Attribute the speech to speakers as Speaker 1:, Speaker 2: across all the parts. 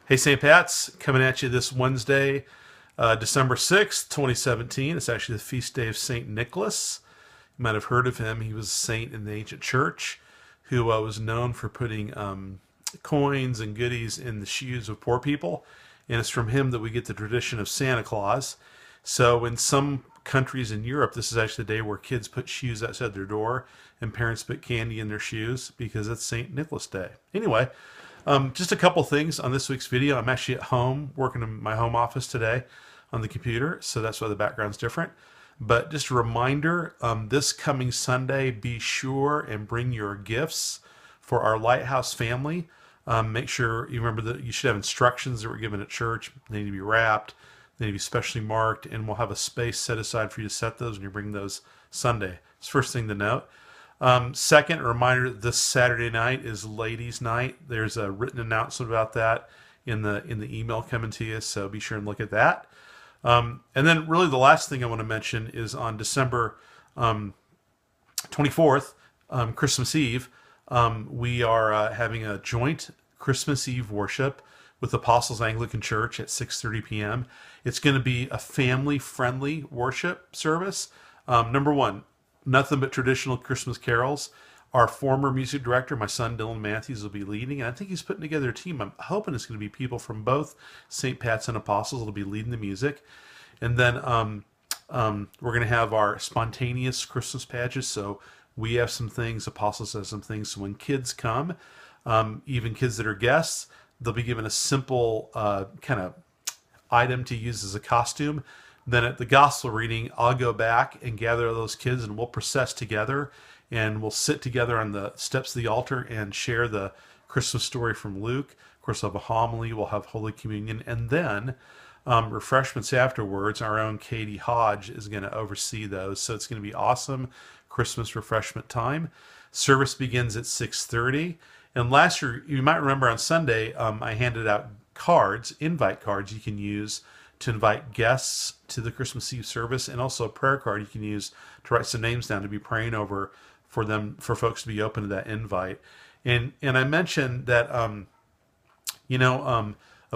Speaker 1: Hey, St. Pat's, coming at you this Wednesday, December 6th, 2017. It's actually the feast day of St. Nicholas. You might have heard of him. He was a saint in the ancient church who was known for putting coins and goodies in the shoes of poor people. And it's from him that we get the tradition of Santa Claus. So in some countries in Europe, this is actually the day where kids put shoes outside their door and parents put candy in their shoes because it's St. Nicholas Day. Anyway, just a couple things on this week's video. I'm actually at home working in my home office today on the computer, so that's why the background's different. But just a reminder, this coming Sunday, be sure and bring your gifts for our Lighthouse family. Make sure you remember that you should have instructions that were given at church. They need to be wrapped, they need to be specially marked, and we'll have a space set aside for you to set those when you bring those Sunday. It's the first thing to note. Second, a reminder that this Saturday night is Ladies' Night. There's a written announcement about that in the email coming to you, so be sure and look at that. And then really the last thing I want to mention is on December 24th, Christmas Eve, we are having a joint Christmas Eve worship with Apostles Anglican Church at 6:30 p.m. It's going to be a family-friendly worship service. Number one, nothing but traditional Christmas carols. Our former music director, my son Dylan Matthews, will be leading, and I think he's putting together a team. I'm hoping it's going to be people from both St. Pat's and Apostles that'll be leading the music. And then we're going to have our spontaneous Christmas pageants. So we have some things, Apostles has some things. So when kids come, even kids that are guests, they'll be given a simple kind of item to use as a costume. Then at the gospel reading, I'll go back and gather those kids and we'll process together and we'll sit together on the steps of the altar and share the Christmas story from Luke. Of course, we'll have a homily, we'll have Holy Communion, and then refreshments afterwards. Our own Katie Hodge is going to oversee those. So it's going to be awesome Christmas refreshment time. Service begins at 6:30. And last year, you might remember on Sunday, I handed out cards, invite cards you can use to invite guests to the Christmas Eve service, and also a prayer card you can use to write some names down to be praying over for them, for folks to be open to that invite. And I mentioned that of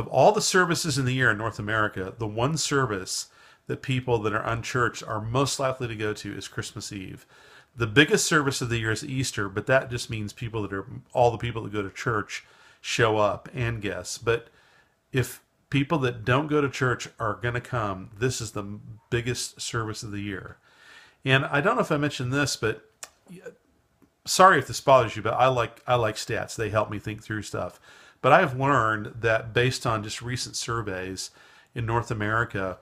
Speaker 1: all the services in the year in North America, the one service that people that are unchurched are most likely to go to is Christmas Eve. The biggest service of the year is Easter, but that just means people that are all the people that go to church show up and guests. But if people that don't go to church are going to come, this is the biggest service of the year. And I don't know if I mentioned this, but sorry if this bothers you, but I like stats. They help me think through stuff. But I have learned that based on just recent surveys in North America,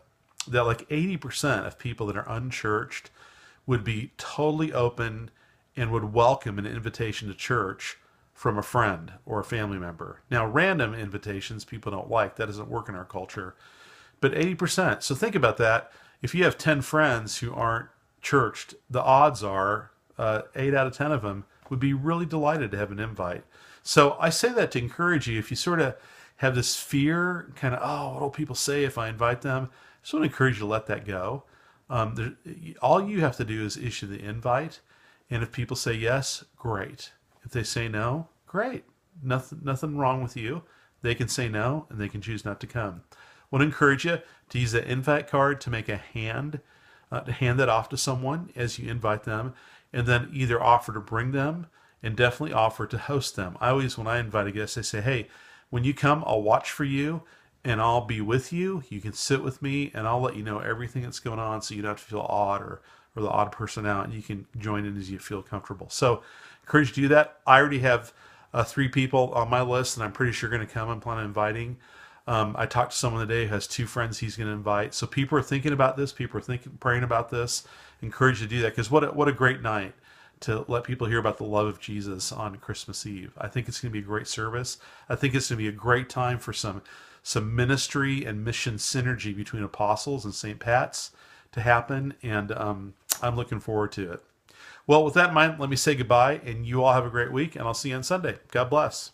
Speaker 1: that like 80% of people that are unchurched would be totally open and would welcome an invitation to church from a friend or a family member. Now, random invitations people don't like. That doesn't work in our culture. But 80%. So think about that. If you have 10 friends who aren't churched, the odds are 8 out of 10 of them would be really delighted to have an invite. So I say that to encourage you. If you sort of have this fear, kind of, oh, what will people say if I invite them? I just want to encourage you to let that go. All you have to do is issue the invite. And if people say yes, great. If they say no, great. Nothing wrong with you. They can say no, and they can choose not to come. I want to encourage you to use that invite card to make a hand, to hand that off to someone as you invite them, and then either offer to bring them and definitely offer to host them. I always, when I invite a guest, I say, hey, when you come, I'll watch for you and I'll be with you. You can sit with me and I'll let you know everything that's going on so you don't have to feel odd or the odd person out, and you can join in as you feel comfortable. So encourage you to do that. I already have 3 people on my list and I'm pretty sure going to come. I'm planning on inviting. I talked to someone today who has 2 friends he's going to invite. So people are thinking about this. People are praying about this. Encourage you to do that, because what a great night to let people hear about the love of Jesus on Christmas Eve. I think it's going to be a great service. I think it's going to be a great time for some ministry and mission synergy between Apostles and St. Pat's to happen, and I'm looking forward to it. Well, with that in mind, let me say goodbye, and you all have a great week, and I'll see you on Sunday. God bless.